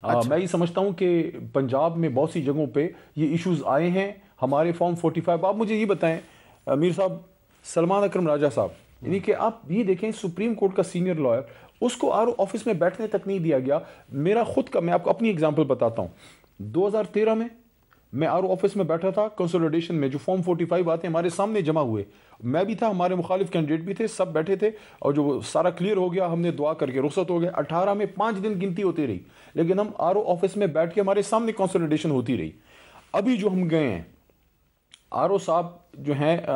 मैं ये समझता हूँ कि पंजाब में बहुत सी जगहों पे ये इश्यूज आए हैं। हमारे फॉर्म 45, आप मुझे ये बताएं मीर साहब, सलमान अकरम राजा साहब, यानी कि आप ये देखें सुप्रीम कोर्ट का सीनियर लॉयर, उसको आर ऑफिस में बैठने तक नहीं दिया गया। मेरा खुद का, मैं आपको अपनी एग्जांपल बताता हूँ। 2013 में मैं आर ऑफिस में बैठा था, कंसोलिडेशन में जो फॉर्म 45 आते हैं हमारे सामने जमा हुए, मैं भी था, हमारे मुखालिफ कैंडिडेट भी थे, सब बैठे थे, और जो सारा क्लियर हो गया हमने दुआ करके रुखसत हो गया। 18 में 5 दिन गिनती होती रही, लेकिन हम आर ऑफिस में बैठ के हमारे सामने कंसोलिडेशन होती रही। अभी जो हम गए हैं, आर साहब जो हैं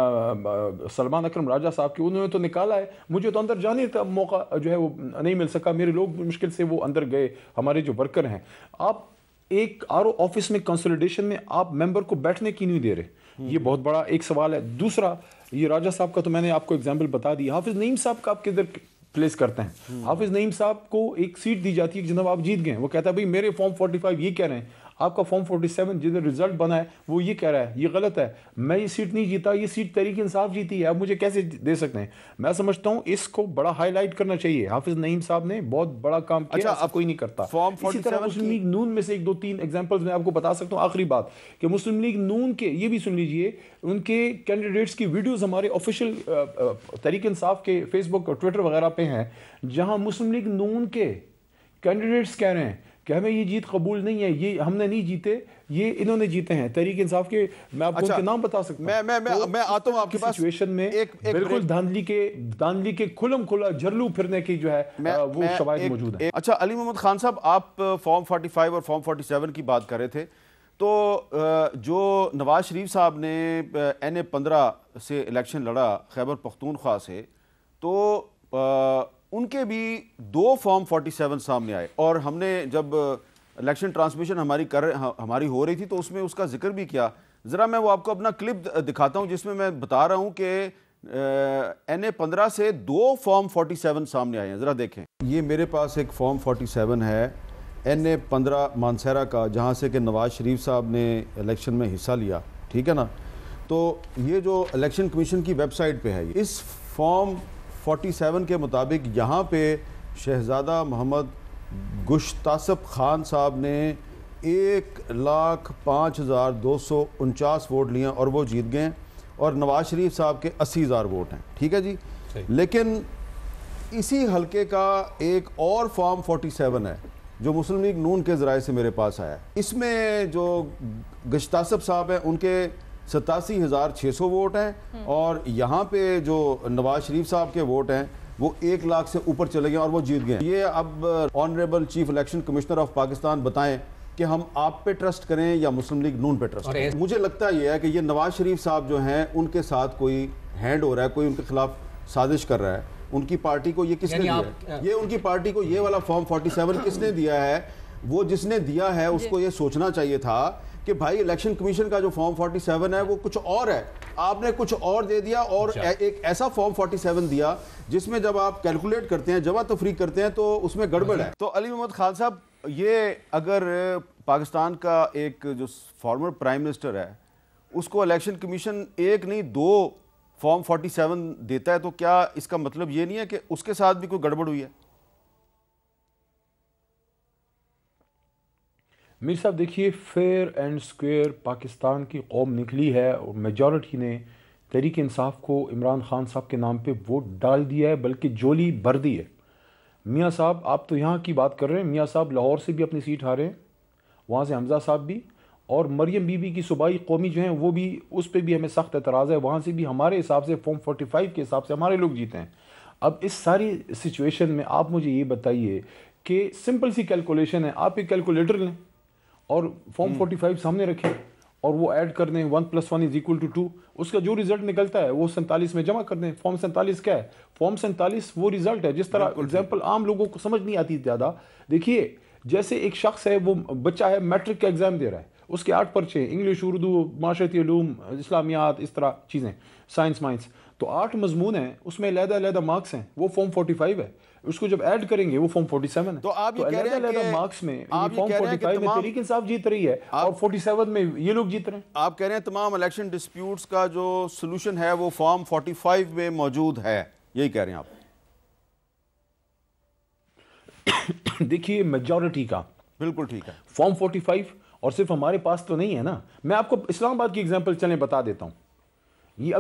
सलमान अकरम राजा साहब की, उन्होंने तो निकाला है, मुझे तो अंदर जाने का मौका जो है वो नहीं मिल सका, मेरे लोग मुश्किल से वो अंदर गए, हमारे जो वर्कर हैं। आप एक आर ऑफिस में कंसोलिडेशन में आप मेंबर को बैठने की नहीं दे रहे, ये बहुत बड़ा एक सवाल है। दूसरा, ये राजा साहब का तो मैंने आपको एग्जाम्पल बता दी। हाफिज नईम साहब का आप किधर प्लेस करते हैं? हाफिज नईम साहब को एक सीट दी जाती है कि जनाब आप जीत गए, वो कहता है भाई मेरे फॉर्म 45 ये कह रहे हैं, आपका फॉर्म 47 जिधर रिजल्ट बना है वो ये कह रहा है, ये गलत है, मैं ये सीट नहीं जीता, ये सीट तहरीक इंसाफ जीती है, आप मुझे कैसे दे सकते हैं? मैं समझता हूँ इसको बड़ा हाईलाइट करना चाहिए। हाफिज नईम साहब ने बहुत बड़ा काम किया। अच्छा, कोई नहीं करता। फॉर्म 47 इसी तरह मुस्लिम लीग नून में से एक दो तीन एग्जांपल्स मैं आपको बता सकता हूँ। आखिरी बात कि मुस्लिम लीग नून के, ये भी सुन लीजिए, उनके कैंडिडेट्स की वीडियोस हमारे ऑफिशियल तहरीक इंसाफ के फेसबुक और ट्विटर वगैरह पे हैं, जहां मुस्लिम लीग नून के कैंडिडेट्स कह रहे हैं कि हमें ये जीत कबूल नहीं है, ये हमने नहीं जीते, ये इन्होंने जीते हैं, तहरीक इंसाफ के। मैं आपको उनके नाम बता सकता हूं। मैं आता हूं आपके पास। सिचुएशन में बिल्कुल धांधली के खुलम खुला जरलू फिरने की जो है वो शवाहिद मौजूद है। अच्छा, अली मोहम्मद खान साहब, आप फॉर्म 45 और फॉर्म 47 की बात कर रहे थे, तो जो नवाज शरीफ साहब ने NA 15 से इलेक्शन लड़ा खैबर पख्तूनख्वा से, तो उनके भी 2 फॉर्म 47 सामने आए, और हमने जब इलेक्शन ट्रांसमिशन हमारी हो रही थी तो उसमें उसका जिक्र भी किया। ज़रा मैं वो आपको अपना क्लिप दिखाता हूं जिसमें मैं बता रहा हूं कि NA 15 से 2 फॉर्म 47 सामने आए हैं। ज़रा देखें, ये मेरे पास एक फॉर्म 47 है NA 15 मानसहरा का, जहाँ से कि नवाज शरीफ साहब ने इलेक्शन में हिस्सा लिया, ठीक है ना। तो ये जो इलेक्शन कमीशन की वेबसाइट पे है, इस फॉर्म 47 के मुताबिक यहाँ पे शहजादा मोहम्मद गुश्तासफ खान साहब ने 1,05,249 वोट लिए और वो जीत गए, और नवाज शरीफ साहब के 80,000 वोट हैं, ठीक है जी। लेकिन इसी हलके का एक और फॉर्म 47 है जो मुस्लिम लीग नून के ज़राए से मेरे पास आया। इसमें जो गुश्तासफ साहब हैं उनके 87,600 वोट हैं, और यहाँ पे जो नवाज शरीफ साहब के वोट हैं वो 1 लाख से ऊपर चले गए और वो जीत गए। ये अब honourable chief election commissioner of Pakistan बताएं कि हम आप पे ट्रस्ट करें या मुस्लिम लीग नून पे ट्रस्ट करें। मुझे लगता ये है कि ये नवाज शरीफ साहब जो हैं उनके साथ कोई हैंड हो रहा है, कोई उनके खिलाफ साजिश कर रहा है। उनकी पार्टी को ये किसने दिया है? ये उनकी पार्टी को ये वाला फॉर्म 47 किसने दिया है? वो जिसने दिया है उसको ये सोचना चाहिए था कि भाई इलेक्शन कमीशन का जो फॉर्म 47 है वो कुछ और है, आपने कुछ और दे दिया, और एक ऐसा फॉर्म 47 दिया जिसमें जब आप कैलकुलेट करते हैं, जमा तफरीक करते हैं, तो उसमें गड़बड़ है। तो अली मोहम्मद खान साहब, ये अगर पाकिस्तान का एक जो फॉर्मर प्राइम मिनिस्टर है उसको इलेक्शन कमीशन एक नहीं 2 फॉर्म 47 देता है, तो क्या इसका मतलब ये नहीं है कि उसके साथ भी कोई गड़बड़ हुई है? मीर साहब देखिए, फेयर एंड स्क्वेयर पाकिस्तान की कौम निकली है, और मेजॉरिटी ने तहरीक इंसाफ को इमरान खान साहब के नाम पे वोट डाल दिया है, बल्कि जोली भर दी है। मियाँ साहब, आप तो यहाँ की बात कर रहे हैं, मियाँ साहब लाहौर से भी अपनी सीट हारे हैं, वहाँ से हमजा साहब भी, और मरियम बीबी की सूबाई कौमी जो हैं वो भी, उस पर भी हमें सख्त एतराज़ है, वहाँ से भी हमारे हिसाब से फॉर्म 45 के हिसाब से हमारे लोग जीते हैं। अब इस सारी सिचुएशन में आप मुझे ये बताइए कि सिंपल सी कैलकुलेशन है, आप एक कैलकुलेटर लें और फॉर्म 45 सामने रखें और वो ऐड कर दें, 1 + 1 = 2, उसका जो रिजल्ट निकलता है वो 47 में जमा कर दें। फॉर्म 47 क्या है? फॉर्म 47 वो रिजल्ट है। जिस तरह एग्जाम्पल आम लोगों को समझ नहीं आती ज़्यादा, देखिए जैसे एक शख्स है, वो बच्चा है, मैट्रिक का एग्जाम दे रहा है, उसके 8 पर्चे, इंग्लिश, उर्दू, माशरती उलूम, इस्लामियात, इस तरह चीज़ें, साइंस माइंस, तो 8 मजमून हैं, उसमें अलग-अलग मार्क्स हैं, वो फॉर्म 45 है। उसको जब ऐड करेंगे वो फॉर्म 47 है। तो आप ये कह रहे हैं कि मार्क्स में फॉर्म 45 में तहरीक इंसाफ जीत रही है और 47 में ये लोग जीत रहे हैं। आप कह रहे हैं तमाम इलेक्शन डिस्प्यूट्स का जो सोल्यूशन है वो फॉर्म 45 में मौजूद है, यही कह रहे हैं आप? देखिए, मेजॉरिटी का بالکل ٹھیک ہے. فارم 45 اور صرف ہمارے پاس تو نہیں ہے نا. میں آپ کو اسلام آباد کی ایگزامپل چلیں بتا دیتا ہوں. یہ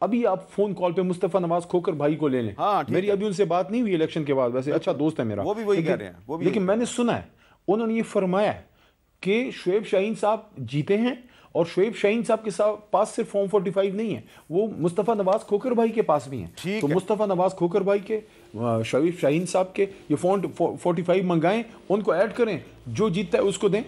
ابھی آپ فون کال پہ مصطفیٰ نواز کھوکر بھائی کو لے لیں. میری ابھی ان سے بات نہیں ہوئی الیکشن کے بعد, ویسے اچھا دوست ہے میرا, وہ بھی وہی کہہ رہے ہیں. لیکن میں نے سنا ہے انہوں نے یہ فرمایا کہ شعیب شاہین صاحب جیتے ہیں, اور شعیب شاہین صاحب کے پاس صرف فارم 45 نہیں ہے, وہ مصطفیٰ نواز کھوکر بھائی کے پاس بھی ہیں. تو مصطفیٰ نواز کھوکر بھائی کے, شعیب شاہین صاحب کے یہ فارم 45 منگائیں, ان کو ایڈ کریں, جو جیتتا ہے اس کو دیں.